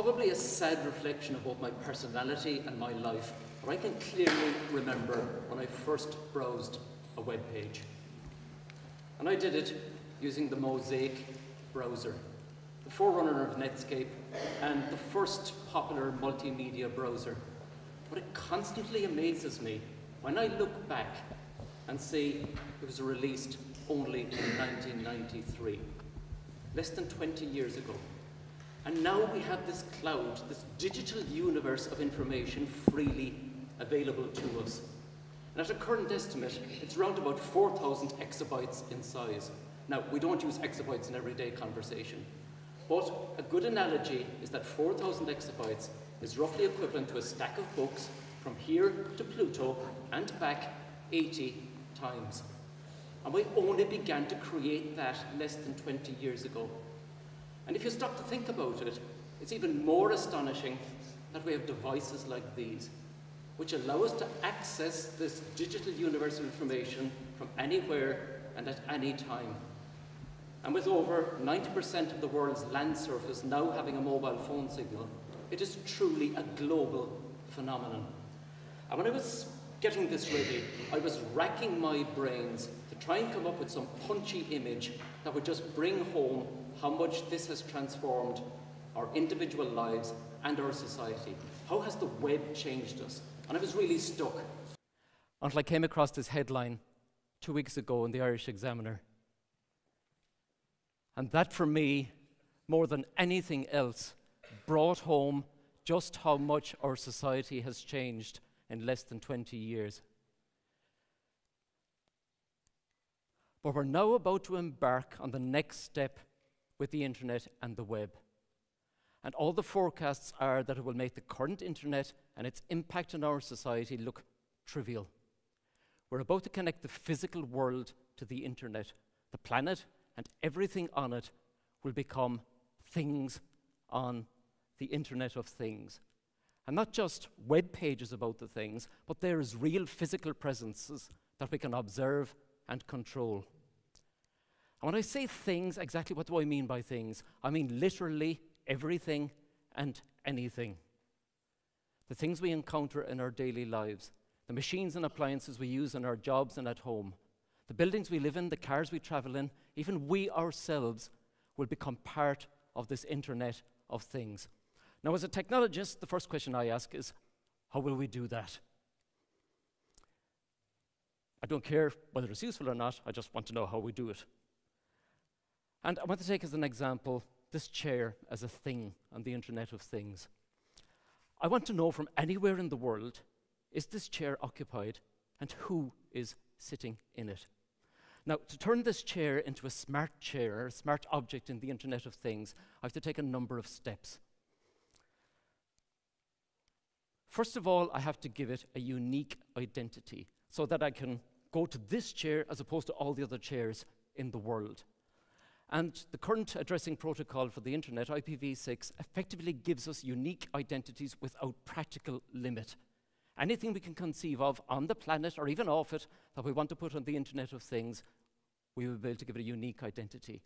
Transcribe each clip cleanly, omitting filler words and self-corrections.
probably a sad reflection of both my personality and my life, but I can clearly remember when I first browsed a web page. And I did it using the Mosaic browser, the forerunner of Netscape and the first popular multimedia browser. But it constantly amazes me when I look back and see it was released only in 1993, less than 20 years ago. And now we have this cloud, this digital universe of information freely available to us. And at a current estimate, it's around about 4,000 exabytes in size. Now, we don't use exabytes in everyday conversation, but a good analogy is that 4,000 exabytes is roughly equivalent to a stack of books from here to Pluto and back 80 times. And we only began to create that less than 20 years ago. And if you stop to think about it, it's even more astonishing that we have devices like these, which allow us to access this digital universe of information from anywhere and at any time. And with over 90% of the world's land surface now having a mobile phone signal, it is truly a global phenomenon. And when I was getting this ready, I was racking my brains to try and come up with some punchy image that would just bring home how much this has transformed our individual lives and our society. How has the web changed us? And I was really stuck until I came across this headline 2 weeks ago in the Irish Examiner. And that, for me, more than anything else, brought home just how much our society has changed in less than 20 years. But we're now about to embark on the next step with the internet and the web. And all the forecasts are that it will make the current internet and its impact on our society look trivial. We're about to connect the physical world to the internet. The planet and everything on it will become things on the Internet of Things. And not just web pages about the things, but there is real physical presences that we can observe and control. And when I say things, exactly what do I mean by things? I mean literally everything and anything. The things we encounter in our daily lives, the machines and appliances we use in our jobs and at home, the buildings we live in, the cars we travel in, even we ourselves will become part of this Internet of Things. Now, as a technologist, the first question I ask is, how will we do that? I don't care whether it's useful or not, I just want to know how we do it. And I want to take as an example this chair as a thing on the Internet of Things. I want to know from anywhere in the world, is this chair occupied and who is sitting in it? Now, to turn this chair into a smart chair, a smart object in the Internet of Things, I have to take a number of steps. First of all, I have to give it a unique identity so that I can go to this chair as opposed to all the other chairs in the world. And the current addressing protocol for the internet, IPv6, effectively gives us unique identities without practical limit. Anything we can conceive of on the planet or even off it that we want to put on the Internet of Things, we will be able to give it a unique identity.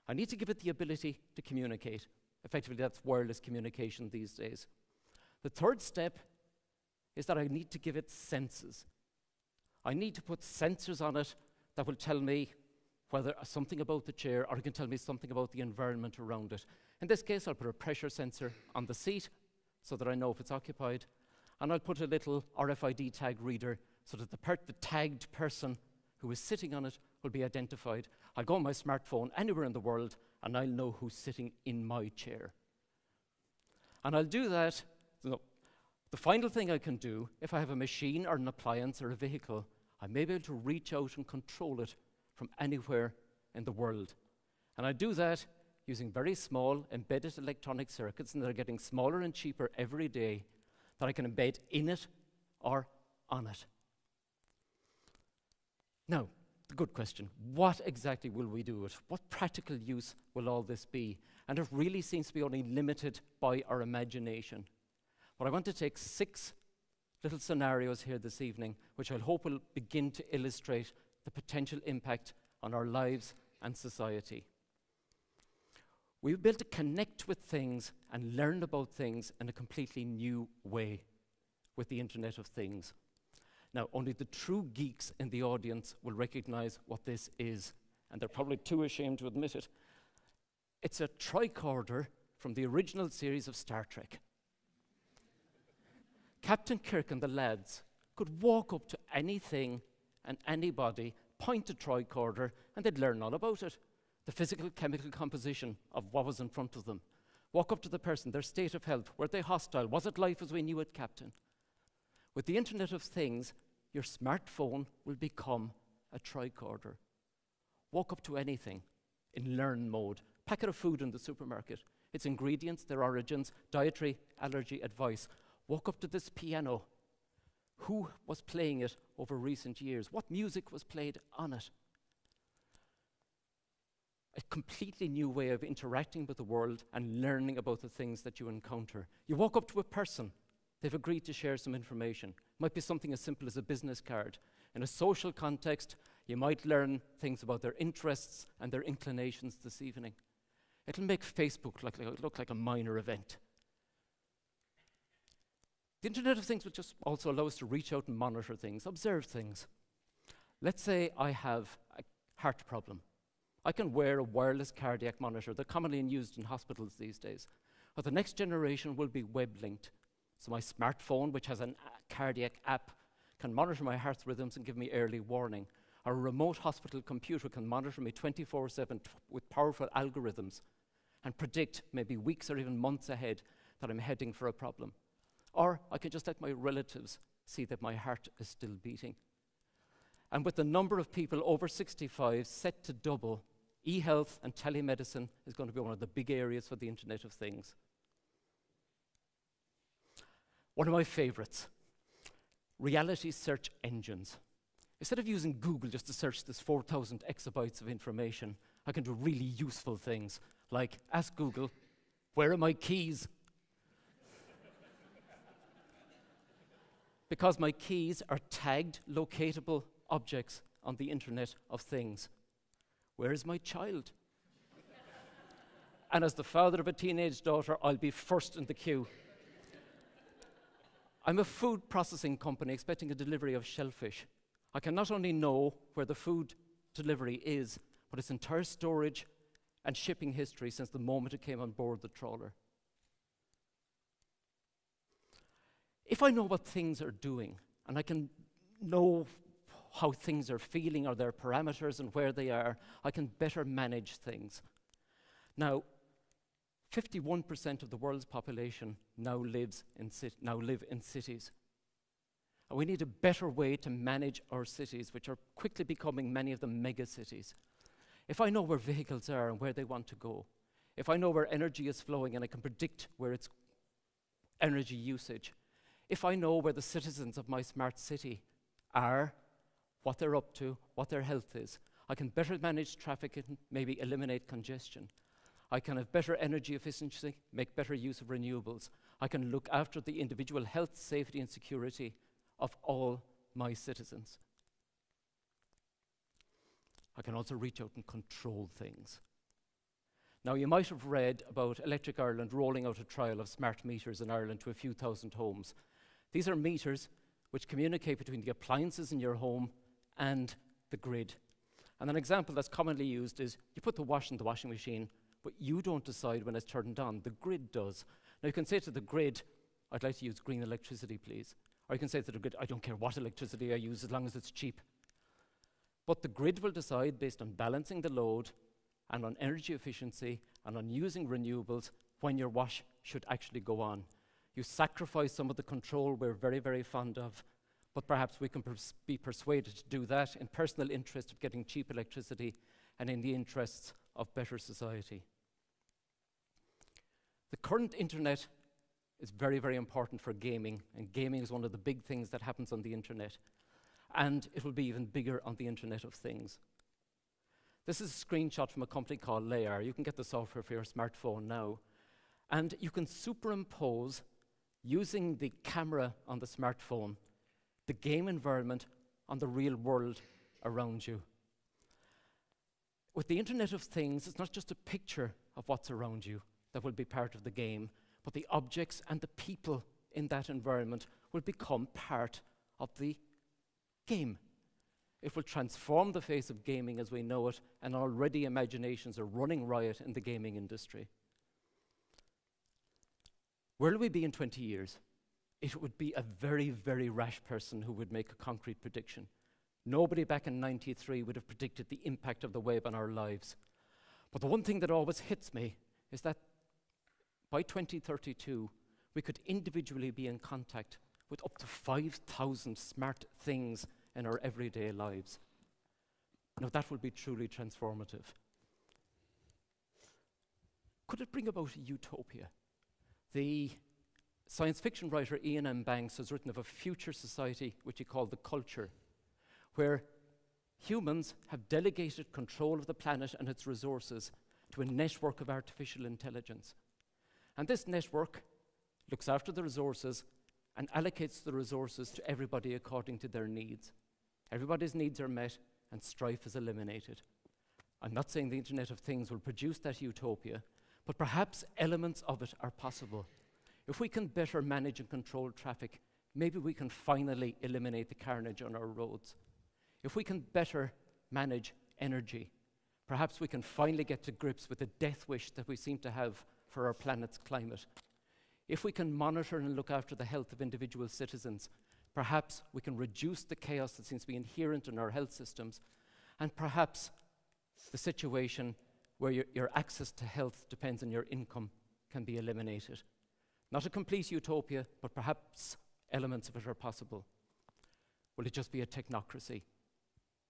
I need to give it the ability to communicate. Effectively, that's wireless communication these days. The third step is that I need to give it senses. I need to put sensors on it that will tell me whether something about the chair, or it can tell me something about the environment around it. In this case, I'll put a pressure sensor on the seat so that I know if it's occupied, and I'll put a little RFID tag reader so that the tagged person who is sitting on it will be identified. I'll go on my smartphone anywhere in the world, and I'll know who's sitting in my chair. And I'll do that. So the final thing I can do, if I have a machine or an appliance or a vehicle, I may be able to reach out and control it from anywhere in the world. And I do that using very small embedded electronic circuits, and they're getting smaller and cheaper every day, that I can embed in it or on it. Now, the good question, what exactly will we do with it? What practical use will all this be? And it really seems to be only limited by our imagination. But I want to take 6 little scenarios here this evening, which I hope will begin to illustrate the potential impact on our lives and society. We'll be able to connect with things and learn about things in a completely new way with the Internet of Things. Now, only the true geeks in the audience will recognize what this is, and they're probably too ashamed to admit it. It's a tricorder from the original series of Star Trek. Captain Kirk and the lads could walk up to anything and anybody, point a tricorder, and they'd learn all about it. The physical, chemical composition of what was in front of them. Walk up to the person, their state of health. Were they hostile? Was it life as we knew it, Captain? With the Internet of Things, your smartphone will become a tricorder. Walk up to anything in learn mode. Packet of food in the supermarket. Its ingredients, their origins, dietary, allergy, advice. Walk up to this piano. Who was playing it over recent years? What music was played on it? A completely new way of interacting with the world and learning about the things that you encounter. You walk up to a person, they've agreed to share some information. It might be something as simple as a business card. In a social context, you might learn things about their interests and their inclinations this evening. It'll make Facebook look like a minor event. The Internet of Things will just also allow us to reach out and monitor things, observe things. Let's say I have a heart problem. I can wear a wireless cardiac monitor. They're commonly used in hospitals these days. But the next generation will be web-linked. So my smartphone, which has a cardiac app, can monitor my heart rhythms and give me early warning. Or a remote hospital computer can monitor me 24/7 with powerful algorithms and predict maybe weeks or even months ahead that I'm heading for a problem. Or I can just let my relatives see that my heart is still beating. And with the number of people over 65 set to double, e-health and telemedicine is going to be one of the big areas for the Internet of Things. One of my favorites, reality search engines. Instead of using Google just to search this 4,000 exabytes of information, I can do really useful things, like ask Google, where are my keys? Because my keys are tagged, locatable objects on the Internet of Things. Where is my child? And as the father of a teenage daughter, I'll be first in the queue. I'm a food processing company expecting a delivery of shellfish. I can not only know where the food delivery is, but its entire storage and shipping history since the moment it came on board the trawler. If I know what things are doing, and I can know how things are feeling or their parameters and where they are, I can better manage things. Now, 51% of the world's population now live in cities. And we need a better way to manage our cities, which are quickly becoming many of them mega cities. If I know where vehicles are and where they want to go, if I know where energy is flowing and I can predict where it's energy usage, if I know where the citizens of my smart city are, what they're up to, what their health is, I can better manage traffic and maybe eliminate congestion. I can have better energy efficiency, make better use of renewables. I can look after the individual health, safety, and security of all my citizens. I can also reach out and control things. Now, you might have read about Electric Ireland rolling out a trial of smart meters in Ireland to a few thousand homes. These are meters which communicate between the appliances in your home and the grid. And an example that's commonly used is you put the wash in the washing machine, but you don't decide when it's turned on, the grid does. Now you can say to the grid, I'd like to use green electricity, please. Or you can say to the grid, I don't care what electricity I use as long as it's cheap. But the grid will decide based on balancing the load and on energy efficiency and on using renewables when your wash should actually go on. You sacrifice some of the control we're very, very fond of, but perhaps we can be persuaded to do that in personal interest of getting cheap electricity and in the interests of better society. The current internet is very, very important for gaming, and gaming is one of the big things that happens on the internet. And it will be even bigger on the Internet of Things. This is a screenshot from a company called Layer. You can get the software for your smartphone now. And you can superimpose, using the camera on the smartphone, the game environment on the real world around you. with the Internet of Things, it's not just a picture of what's around you that will be part of the game, but the objects and the people in that environment will become part of the game. It will transform the face of gaming as we know it, and already imaginations are running riot in the gaming industry. Where will we be in 20 years? It would be a very, very rash person who would make a concrete prediction. Nobody back in '93 would have predicted the impact of the web on our lives. But the one thing that always hits me is that by 2032, we could individually be in contact with up to 5,000 smart things in our everyday lives. Now that would be truly transformative. Could it bring about a utopia? The science fiction writer Ian M. Banks has written of a future society which he called the culture, where humans have delegated control of the planet and its resources to a network of artificial intelligence. And this network looks after the resources and allocates the resources to everybody according to their needs. Everybody's needs are met and strife is eliminated. I'm not saying the Internet of Things will produce that utopia, but perhaps elements of it are possible. If we can better manage and control traffic, maybe we can finally eliminate the carnage on our roads. If we can better manage energy, perhaps we can finally get to grips with the death wish that we seem to have for our planet's climate. If we can monitor and look after the health of individual citizens, perhaps we can reduce the chaos that seems to be inherent in our health systems, and perhaps the situation where your access to health depends on your income can be eliminated. Not a complete utopia, but perhaps elements of it are possible. Will it just be a technocracy?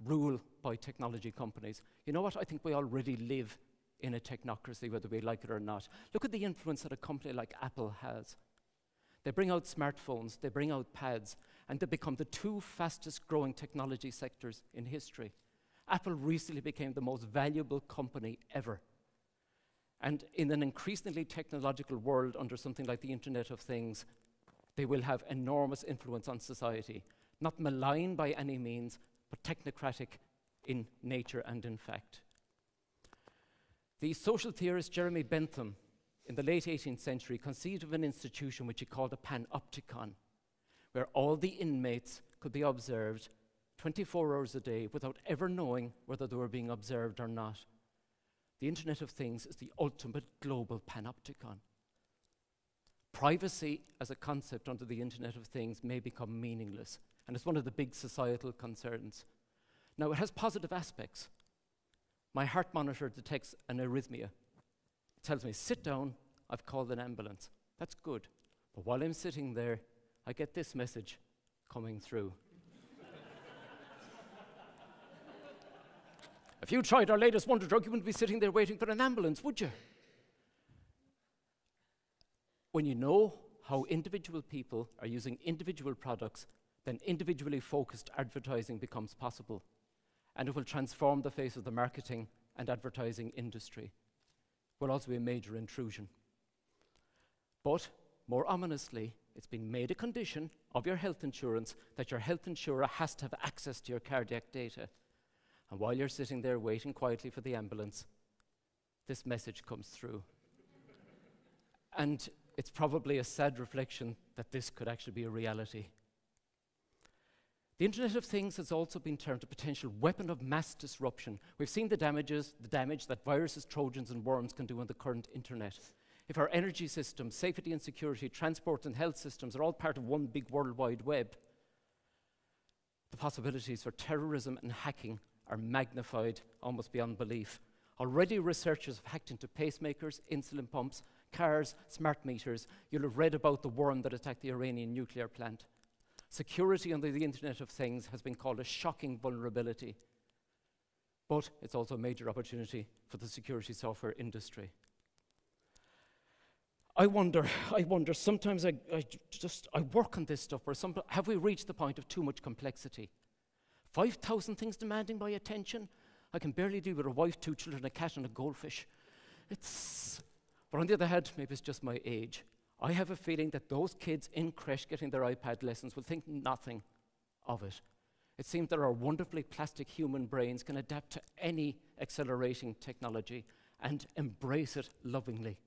Rule by technology companies? You know what? I think we already live in a technocracy, whether we like it or not. Look at the influence that a company like Apple has. They bring out smartphones, they bring out pads, and they become the two fastest growing technology sectors in history. Apple recently became the most valuable company ever. And in an increasingly technological world under something like the Internet of Things, they will have enormous influence on society. Not malign by any means, but technocratic in nature and in fact. The social theorist Jeremy Bentham, in the late 18th century, conceived of an institution which he called a panopticon, where all the inmates could be observed 24 hours a day without ever knowing whether they were being observed or not. The Internet of Things is the ultimate global panopticon. Privacy as a concept under the Internet of Things may become meaningless, and it's one of the big societal concerns. Now, it has positive aspects. My heart monitor detects an arrhythmia. It tells me, sit down, I've called an ambulance. That's good. But while I'm sitting there, I get this message coming through. If you tried our latest wonder drug, you wouldn't be sitting there waiting for an ambulance, would you? When you know how individual people are using individual products, then individually focused advertising becomes possible. And it will transform the face of the marketing and advertising industry. It will also be a major intrusion. But, more ominously, it's been made a condition of your health insurance that your health insurer has to have access to your cardiac data. And while you're sitting there waiting quietly for the ambulance, this message comes through. And it's probably a sad reflection that this could actually be a reality. The Internet of Things has also been termed a potential weapon of mass disruption. We've seen the damage that viruses, trojans, and worms can do on the current Internet. If our energy systems, safety and security, transport and health systems are all part of one big worldwide web, the possibilities for terrorism and hacking are magnified almost beyond belief. Already researchers have hacked into pacemakers, insulin pumps, cars, smart meters. You'll have read about the worm that attacked the Iranian nuclear plant. Security under the Internet of Things has been called a shocking vulnerability. But it's also a major opportunity for the security software industry. I wonder, sometimes I work on this stuff, where have we reached the point of too much complexity? 5,000 things demanding my attention? I can barely deal with a wife, 2 children, a cat, and a goldfish. But on the other hand, maybe it's just my age. I have a feeling that those kids in creche getting their iPad lessons will think nothing of it. It seems that our wonderfully plastic human brains can adapt to any accelerating technology and embrace it lovingly.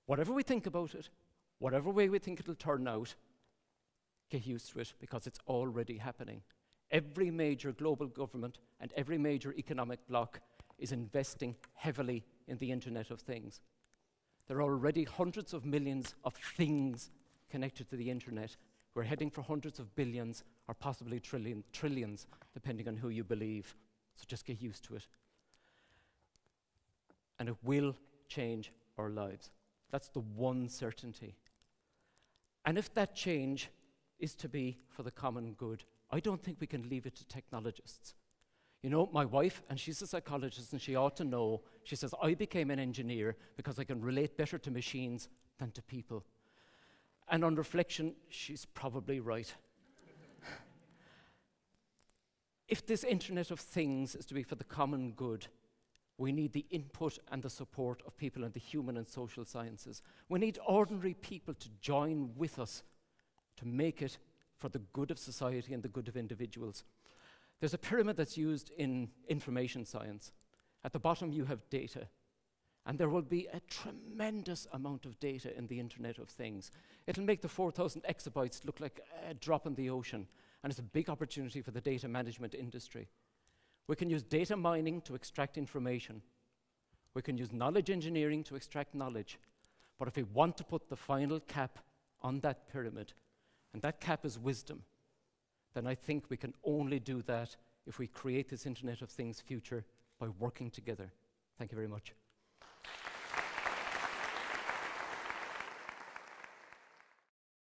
Whatever we think about it, whatever way we think it'll turn out, get used to it because it's already happening. Every major global government and every major economic bloc is investing heavily in the Internet of Things. There are already hundreds of millions of things connected to the Internet. We're heading for hundreds of billions or possibly trillions, depending on who you believe. So just get used to it. And it will change our lives. That's the one certainty. And if that change is to be for the common good, I don't think we can leave it to technologists. You know, my wife, and she's a psychologist and she ought to know, she says, I became an engineer because I can relate better to machines than to people. And on reflection, she's probably right. If this Internet of Things is to be for the common good, we need the input and the support of people in the human and social sciences. We need ordinary people to join with us to make it for the good of society and the good of individuals. There's a pyramid that's used in information science. At the bottom you have data, and there will be a tremendous amount of data in the Internet of Things. It'll make the 4,000 exabytes look like a drop in the ocean, and it's a big opportunity for the data management industry. We can use data mining to extract information. We can use knowledge engineering to extract knowledge. But if we want to put the final cap on that pyramid, and that cap is wisdom, then I think we can only do that if we create this Internet of Things future by working together. Thank you very much.